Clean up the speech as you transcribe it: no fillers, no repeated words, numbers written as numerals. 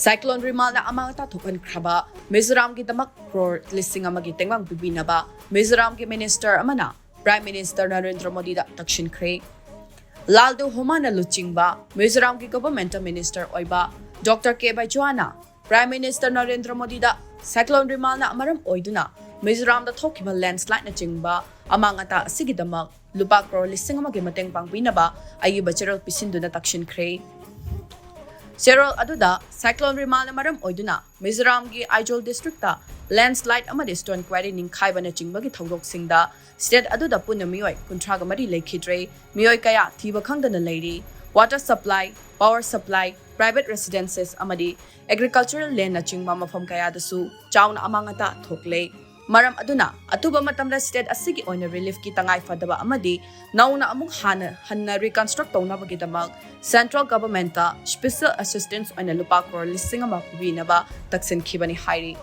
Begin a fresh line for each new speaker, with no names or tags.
Cyclone Remal na amang tatukan kraba, Mizoram ki damak crore listing amagi tengwang bibinaba, Mizoram ki Minister amana, Prime Minister Narendra Modi da takshin kre. Laldo Homana Luchingba, Mizoram ki Government Minister Oiba, Dr. K. Joanna, Prime Minister Narendra Modi da Cyclone Remal na amaram oiduna, Mizoram da thokiba landslide na chingba, amang ata sigidamak, lupa crore listing amagi mateng pang binaba, ayuba cheral pisindu na takshin kre. Cheral aduda, Cyclone Remal na maram oiduna, Mizoram ki Aizol District ta landslide amadi stone quarry ning khaiba na chingbagi thawdok singda state aduda punna miyoi kuntraga mari lekhidre miyoi kaya thiba khangdana leiri water supply power supply private residences amadi agricultural land na chingma mafam kaya dasu chawna amangata thokle maram aduna atuba matamda state asigi oina relief ki tangai fadaba amadi nauna amuk hanna reconstruct tawna bagi damak central government ta special assistance oina lupa crore listing ama binaba taksin khibani hairi